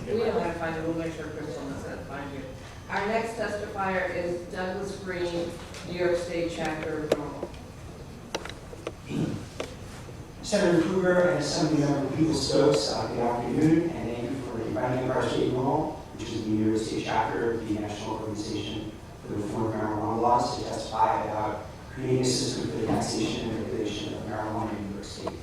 We know how to find it, we'll make sure Crystal knows how to find you. Our next testifier is Douglas Greene, New York State Chapter of Normal. Senator Kruger and Assemblymember Peoples Stokes, good afternoon, and thank you for inviting our state NORML, which is the New York State Chapter of the National Organization for the Reform of Marijuana Laws, to testify about creating a system for the taxation and regulation of marijuana in New York State.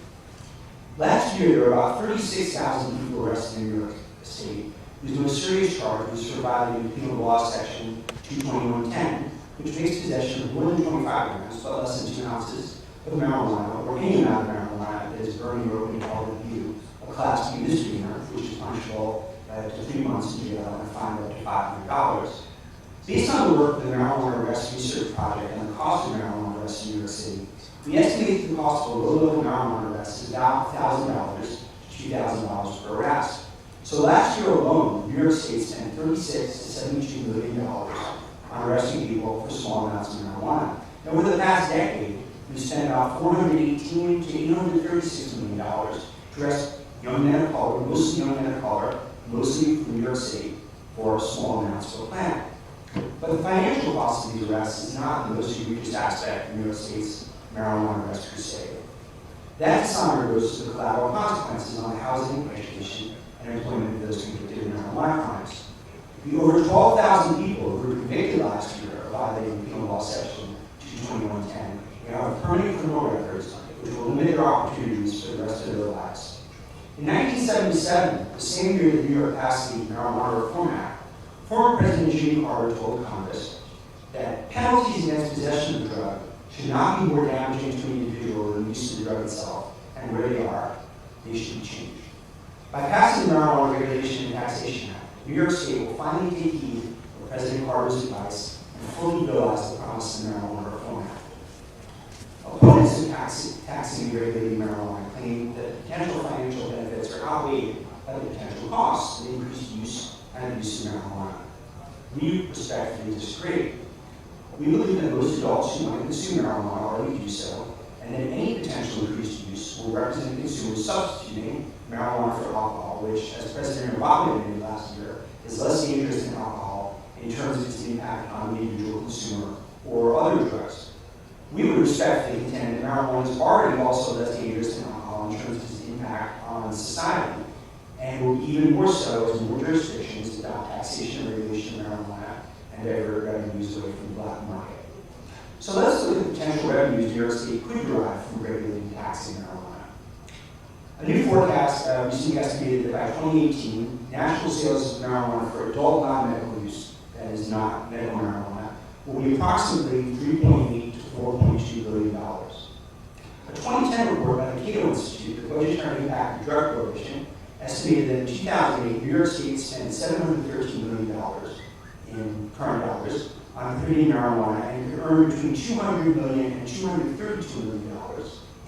Last year, there were about 36,000 people arrested in New York State whose most serious charge was for violating the Penal Law Section 22110, which makes possession of more than 25 grams, but less than 2 ounces of marijuana, or any amount of marijuana that is burning or open to public view, a Class B misdemeanor, which is punishable to 3 months in jail and a fine of up to $500. Based on the work of the Marijuana Arrest Research Project and the cost of marijuana arrests in New York City, we estimate the cost of a low-level marijuana arrest is about $1,000 to $2,000 per arrest. So last year alone, New York State spent $36 to $72 million on arresting people for small amounts of marijuana. And over the past decade, we spent about $418 to $836 million to arrest young men of color, mostly young men of color, mostly from New York State, for small amounts per plant. But the financial cost of these arrests is not the most egregious aspect of New York State's marijuana arrest crusade. That dishonor goes to the collateral consequences on housing, education, and employment of those convicted of marijuana crimes. The over 12,000 people who were convicted last year of violating Penal Law Section 22110 have permanent criminal records, which will limit their opportunities for the rest of their lives. In 1977, the same year that New York passed the Marijuana Reform Act, former President Jimmy Carter told Congress that penalties against possession of the drug should not be more damaging to an individual than the use of the drug itself, and where they are, they should be changed. By passing the Marijuana Regulation and Taxation Act, New York State will finally take heed of President Carter's advice and fully realize the promise of the Marijuana Reform Act. Opponents of taxing and regulating marijuana claim that potential financial benefits are outweighed by the potential costs of increased use and abuse of marijuana. We respectfully disagree. We believe that most adults who want to consume marijuana already do so, and that any potential increased use will represent consumers substituting marijuana for alcohol, which, as President Obama admitted last year, is less dangerous than alcohol in terms of its impact on the individual consumer or other drugs. We would respectfully contend that marijuana is already also less dangerous than alcohol in terms of its impact on society, and will be even more so as more jurisdictions adopt taxation and regulation of marijuana and divert revenues away from the black market. So let's look at the potential revenues New York State could derive from regulating and taxing marijuana. A new forecast recently estimated that by 2018, national sales of marijuana for adult non-medical use, that is not medical marijuana, will be approximately $3.8 to $4.2 billion. A 2010 report by the Cato Institute, the Budgetary Impact of Drug Prohibition, estimated that in 2008, New York State spent $713 million in current dollars on prohibiting marijuana and could earn between $200 million and $232 million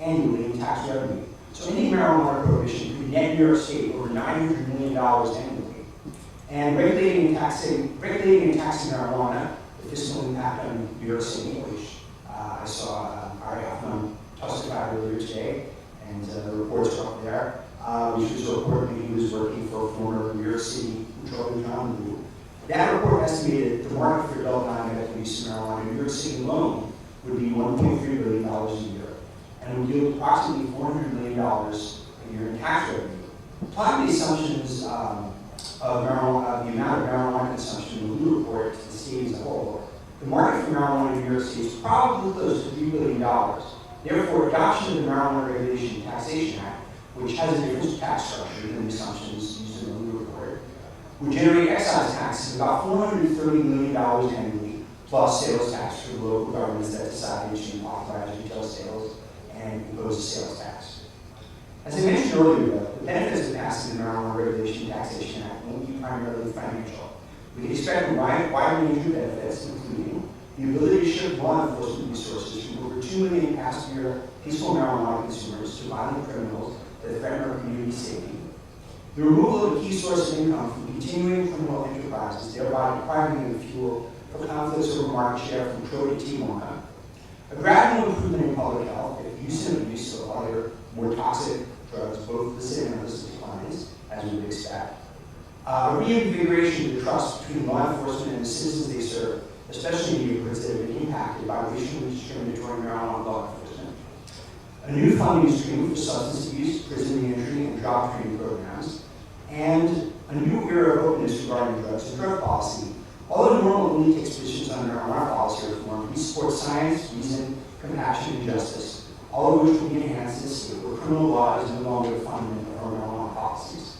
annually in tax revenue. So any marijuana prohibition could net New York State over $900 million annually. And regulating and taxing marijuana, the fiscal impact on New York City, which I saw Ari Hoffman testify earlier today, and the reports are up there, which was a report that he was working for former New York City Controller John Liu. That report estimated that the market for adult non-medical use of marijuana in New York City alone would be $1.3 billion a year, and would yield approximately $400 million a year in tax revenue. Applying the assumptions of marijuana, the amount of marijuana consumption in the Liu report to the state as a whole, the market for marijuana in New York State is probably close to $3 billion. Therefore, adoption of the Marijuana Regulation and Taxation Act, which has a different tax structure than the assumptions used in the Liu report, would generate excise taxes of about $430 million annually, plus sales tax for the local governments that decided to authorize retail sales and impose a sales tax. As I mentioned earlier, though, the benefits of passing the Marijuana Regulation and Taxation Act won't be primarily financial. We can expect a wide range of benefits, including the ability to shift law enforcement resources from over 2 million past-year peaceful marijuana consumers to violent criminals that threaten our community safety, the removal of a key source of income from continuing criminal enterprises, thereby depriving them of fuel for conflicts over market share from Troy to Tijuana, a gradual improvement in public health if use and abuse of other more toxic drugs, both illicit and illicit declines, as we would expect, Reinvigoration of the trust between law enforcement and the citizens they serve, especially in neighborhoods that have been impacted by racially discriminatory marijuana law enforcement. A new funding stream for substance abuse, prison reentry, and job training programs, and a new era of openness regarding drugs and drug policy. Although normal only takes positions on marijuana policy reform, we support science, reason, compassion, and justice, all of which will be enhanced in a state where criminal law is no longer a fundament of our marijuana policies.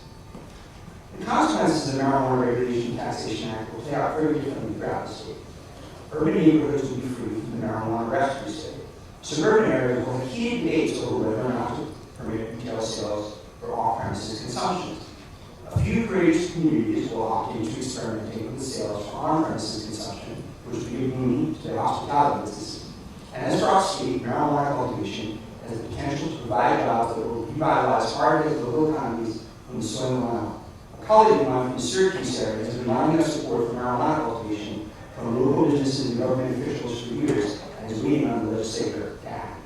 The consequences of the Marijuana Regulation and Taxation Act will play out very differently throughout the state. Urban neighborhoods will be free from the marijuana arrest state. Suburban areas will have heated debates over whether or not to permit retail sales or off-premises consumption. A few courageous communities will opt into experimenting with sales for on-premises consumption, which will be a boon to their hospitality businesses. And as for our state, marijuana cultivation has the potential to provide jobs that will revitalize hard-hit local economies from the soil on out. A colleague of mine from the Syracuse area has been lining up support for marijuana cultivation from local businesses and government officials for years and is waiting on the legislature to act.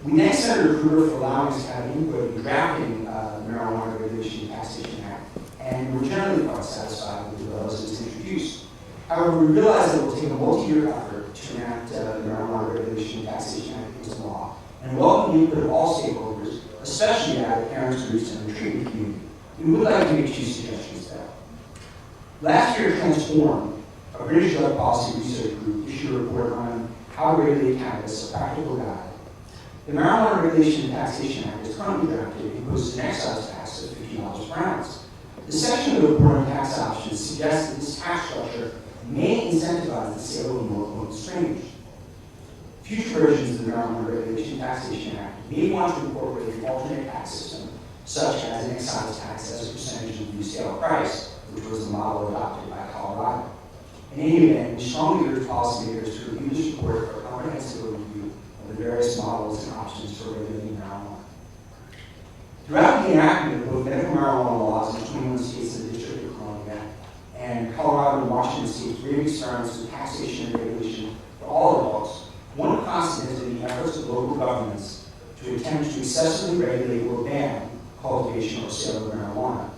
We thank Senator Kruger for allowing us to have input in drafting the Marijuana Regulation and Taxation Act, and we're generally quite satisfied with the bills as it's introduced. However, we realize that it will take a multi-year effort to enact the Marijuana Regulation and Taxation Act into law, and welcome the input of all stakeholders, especially that of parents, groups, and the treatment community. We would like to make 2 suggestions there. Last year, Transform, a British drug policy research group, issued a report on how to regulate cannabis, a practical guide. The Marijuana Regulation and Taxation Act is currently drafted imposes an excise tax of $50 per ounce. The section of the report on tax options suggests that this tax structure may incentivize the sale of more potent strains. Future versions of the Marijuana Regulation and Taxation Act may want to incorporate an alternate tax system, such as an excise tax as a percentage of the sale price, which was the model adopted by Colorado. In any event, we strongly urge policymakers to review this report for a comprehensive overview of the various models and options for regulating marijuana. Throughout the enactment of both medical marijuana laws in 21 states and the District of Columbia, and Colorado and Washington states brave experiments with taxation and regulation for all adults, one constant has been the efforts of local governments to attempt to excessively regulate or ban cultivation or sale of marijuana.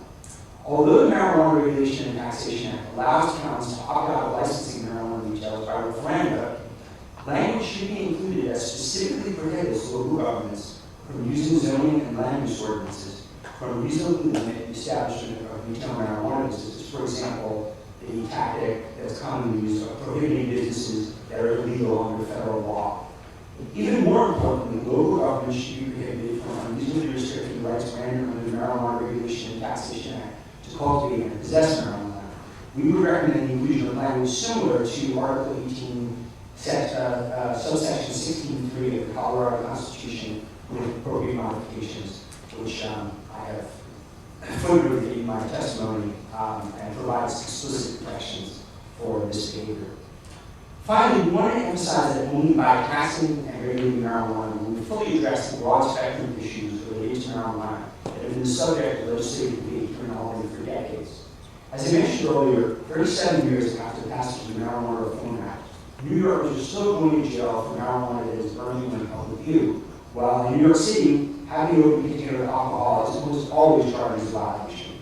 Although the Marijuana Regulation and Taxation Act allows towns to opt out of licensing marijuana retailers by referenda, language should be included that specifically prohibits local governments from using zoning and land use ordinances from reasonably limit the establishment of retail marijuana businesses. For example, the tactic that's commonly used of prohibiting businesses that are illegal under federal law. Even more importantly, local governments should be prohibited from unreasonably restricting rights granted under the Marijuana Regulation and Taxation Act to cultivate and possess marijuana. We would recommend the inclusion of language similar to Article 18, subsection 16.3 of the Colorado Constitution with appropriate modifications, which I have footnoted in my testimony and provides explicit protections for this behavior. Finally, we want to emphasize that only by taxing and regulating marijuana will we fully address the broad spectrum of issues related to marijuana that have been the subject of legislative debate here in Albany for decades. As I mentioned earlier, 37 years after the passage of the Marijuana Reform Act, New Yorkers are still going to jail for marijuana that is burning in public view, while in New York City, having an open container of alcohol is almost always charged as a violation.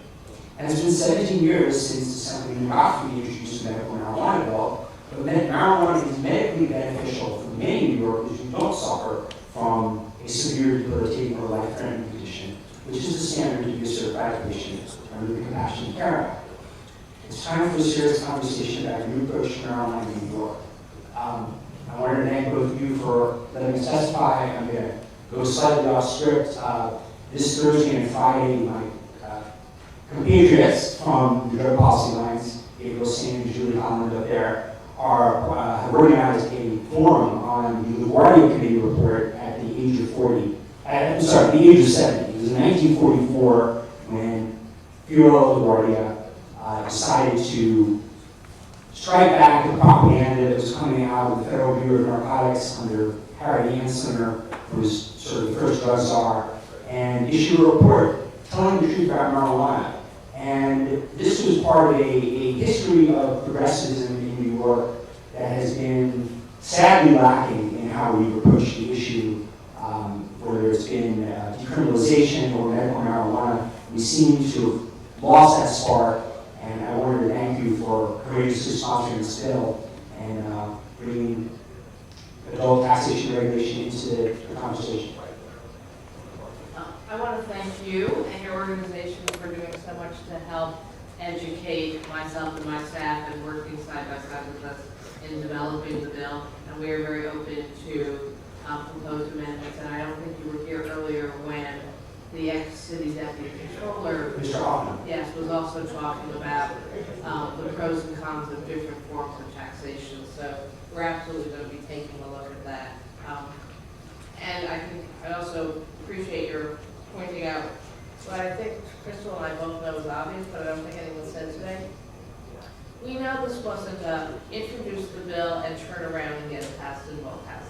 And it's been 17 years since Assemblyman Gottfried introduced a medical marijuana bill, but marijuana is medically beneficial for many New Yorkers who don't suffer from a severe debilitating or life-threatening condition, which is the standard to be a certified patient under the Compassionate Care Act. It's time for a serious conversation about a new approach to marijuana in New York. I wanted to thank both of you for letting us testify. I'm going to go slightly off script. This Thursday and Friday, my compatriots from the Drug Policy Alliance, Gabriel Singh and Julie Holland up there, have organized a forum on the LaGuardia Committee report at the age of 40. The age of 70. It was in 1944 when Fiorillo LaGuardia decided to strike back the propaganda that was coming out of the Federal Bureau of Narcotics under Harry Anslinger, who was sort of the first drug czar, and issue a report telling the truth about marijuana. And this was part of a history of progressivism in New York that has been sadly lacking in how we've approached the issue, whether it's been decriminalization or medical marijuana. We seem to lost that spark, and I wanted to thank you for courageously sponsoring this bill and bringing adult taxation regulation into the conversation. I want to thank you and your organization for doing so much to help educate myself and my staff and working side by side with us in developing the bill. And we are very open to proposed amendments. And I don't think you were here earlier when the ex-city deputy controller, Mr. Hoffman. yes, was also talking about the pros and cons of different forms of taxation. So we're absolutely going to be taking a look at that. And I also appreciate your pointing out what I think Crystal and I both know is obvious, but I don't think anyone said today. We know this wasn't introduce the bill and turn around and get it passed in both houses.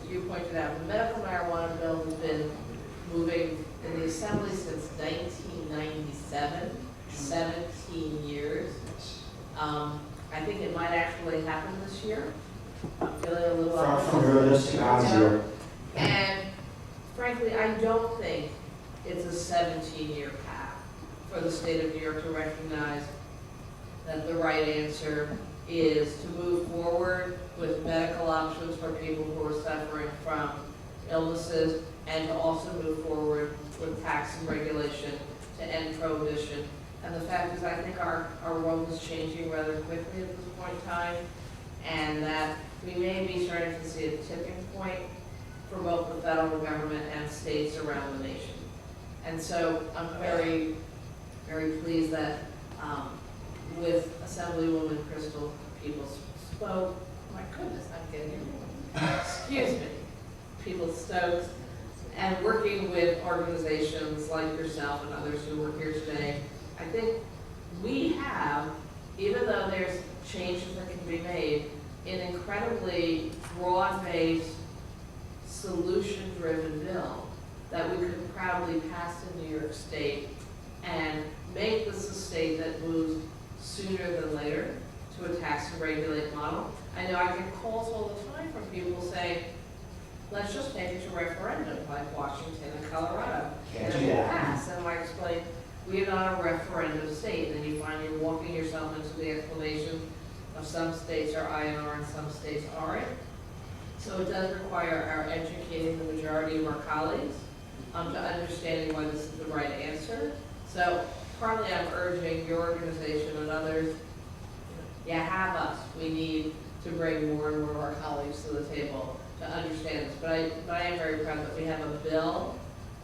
As you pointed out, the medical marijuana bill has been moving in the assembly since 1997, 17 years. I think it might actually happen this year. I'm feeling a little From your lips to God's ear. And frankly, I don't think it's a 17-year path for the state of New York to recognize that the right answer is to move forward with medical options for people who are suffering from illnesses, and to also move forward with tax and regulation to end prohibition. And the fact is, I think our world is changing rather quickly at this point in time, and that we may be starting to see a tipping point for both the federal government and states around the nation. And so I'm very, very pleased that with Assemblywoman Crystal, people spoke. My goodness, I'm getting excuse me. People Stokes, and working with organizations like yourself and others who were here today. I think we have, even though there's changes that can be made, an incredibly broad-based, solution-driven bill that we could proudly pass in New York State and make this a state that moves sooner than later to a tax and regulate model. I know I get calls all the time from people saying, let's just take it to referendum like Washington and Colorado. Can't and do it will that. pass. And I explain, we are not a referendum state. And then you find you're walking yourself into the explanation of some states are INR and some states aren't. So it does require our educating the majority of our colleagues to understanding why this is the right answer. So partly I'm urging your organization and others, you have us. We need to bring more and more of our colleagues to the table to understand this. But I am very proud that we have a bill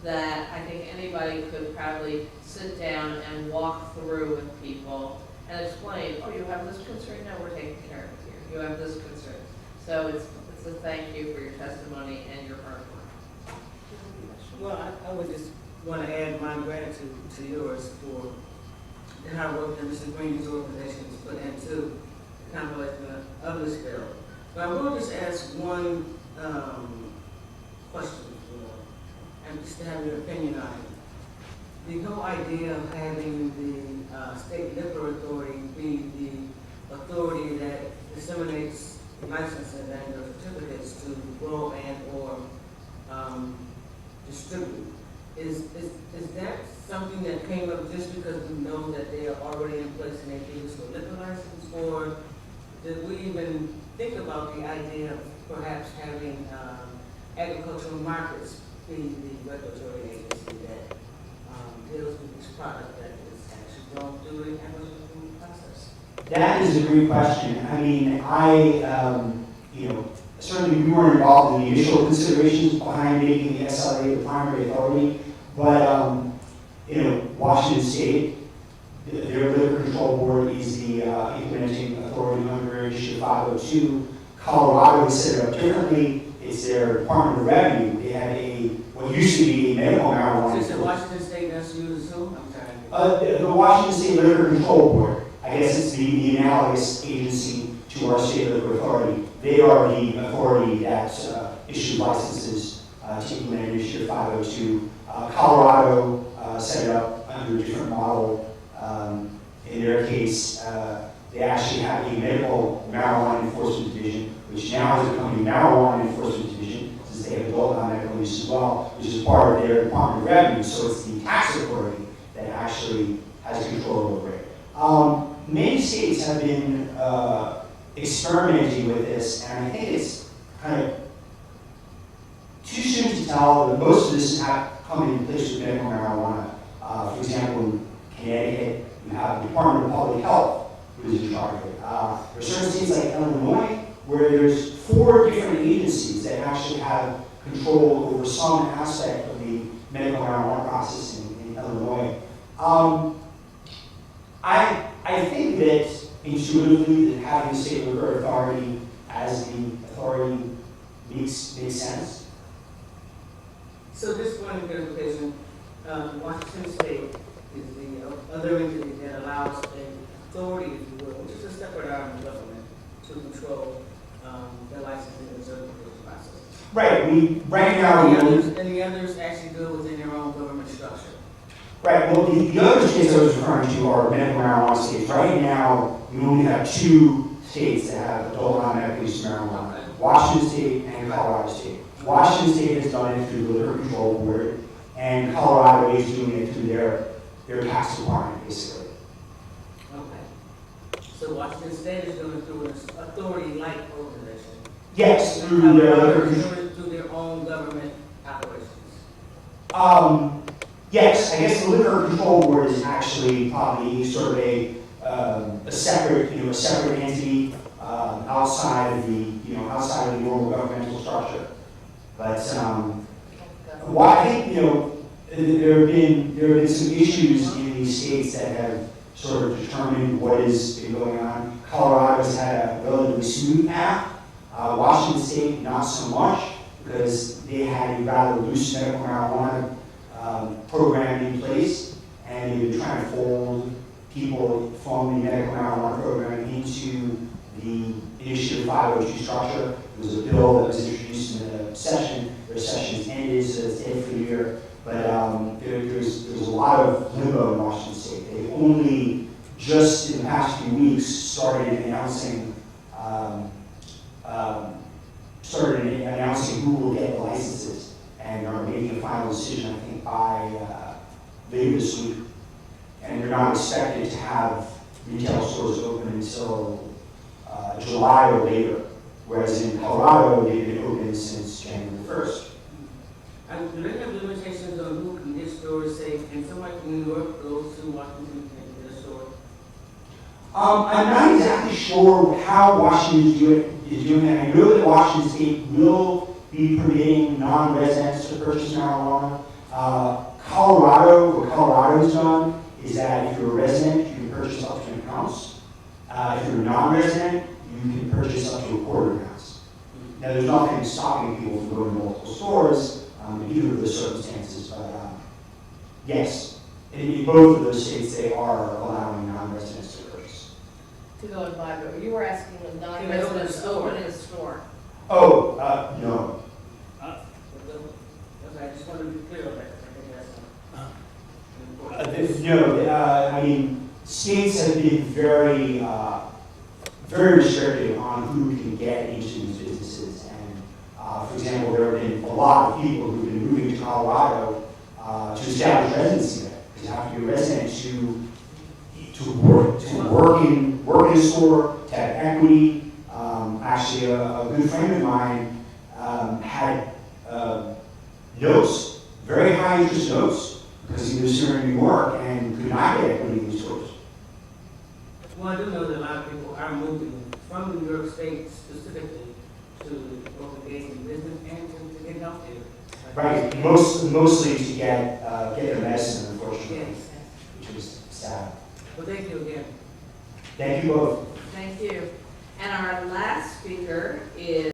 that I think anybody could probably sit down and walk through with people and explain, oh, you have this concern? No, we're taking care of it here. You have this concern. So it's a thank you for your testimony and your hard work. Well, I would just want to add my gratitude to yours for the hard work that Mr. Greene's organization has put into the compilation of this bill. But I will just ask one question, and just to have your opinion on it. The whole idea of having the state liquor authority be the authority that disseminates licenses and the certificates to grow and or distribute. Is that something that came up just because we know that they are already in place and they give us a liquor license, or did we even think about the idea of perhaps having agricultural markets be the regulatory agency that deals with this product that is actually going through the agricultural process? That is a great question. I mean, certainly we weren't involved in the initial considerations behind making the SLA the primary authority, but Washington State, their liquor control board is the implementing authority under Issue 502. Colorado is set up differently. It's their Department of Revenue. They have what used to be a medical marijuana. So it's the Washington State that's used who? I'm sorry. The Washington State Liquor Control Board. I guess it's the analogous agency to our state liquor authority. They are the authority that issues licenses to implement Issue 502. Colorado set it up under a different model. In their case, they actually have a medical marijuana enforcement division, which now has become a marijuana enforcement division, since they have adult non-medical use as well, which is part of their Department of Revenue. So it's the tax authority that actually has control over it. Many states have been experimenting with this, and I think it's kind of too soon to tell that most of this is coming into place with medical marijuana. For example, in Connecticut, you have the Department of Public Health, who is in charge of it. There are certain states like Illinois, where there's 4 different agencies that actually have control over some aspect of the medical marijuana process in Illinois. I think that intuitively that having the state liquor authority as the authority makes sense. So just one clarification, Washington State is the other entity that allows an authority, if you will, which is a separate arm of government, to control the licensing and certification process. Right. Right now. And the others actually do it within their own government structure. Right. Well, the other states I was referring to are medical marijuana states. Right now, we only have 2 states that have adult non-medical use of marijuana: Okay. Washington State and Colorado State. Washington State has done it through the Liquor Control Board, and Colorado is doing it through their tax department, basically. Okay. So Washington State is doing it through an authority-like organization. Yes, through their liquor control. Through their own government operations. Yes, I guess the Liquor Control Board is actually probably sort of a separate, a separate entity outside of the normal governmental structure. But I think there have been some issues in these states that have sort of determined what has been going on. Colorado's had a relatively smooth path. Washington State, not so much, because they had a rather loose medical marijuana program in place, and they've been trying to fold people from the medical marijuana program into the Initiative 502 structure. It was a bill that was introduced in the session. Their session is ended, so it's dead for a year. But there's a lot of limbo in Washington State. They only just in the past few weeks started announcing who will get the licenses, and are making a final decision, I think, by later this week. And they're not expected to have retail stores open until July or later, whereas in Colorado, they've been open since January 1st. Do they have limitations on who can get stores, say, can somebody from New York go to Washington and get a store? I'm not exactly sure how Washington is doing that. I know that Washington State will be permitting non-residents to purchase marijuana. What Colorado's done is that if you're a resident, you can purchase up to an ounce. If you're a non-resident, you can purchase up to a quarter of an ounce. Now, there's nothing stopping people from going to multiple stores in either of those circumstances, but yes, in both of those states, they are allowing non-residents to purchase. To go and buy, but you were asking the non-residents to open a store. Oh, no. I just want to be clear on that, because I think that's I mean, states have been very, very restrictive on who can get into these businesses. And for example, there have been a lot of people who've been moving to Colorado to establish residency there, because you have to be a resident to work in a store, to have equity. Actually, a good friend of mine had notes, very high interest notes, because he was here in New York and could not get equity in these stores. Well, I do know that a lot of people are moving from New York State specifically to both engage in business and to get healthier. Right, mostly to get their medicine, unfortunately, Yes. which is sad. Well, thank you again. Thank you both. Thank you. And our last speaker is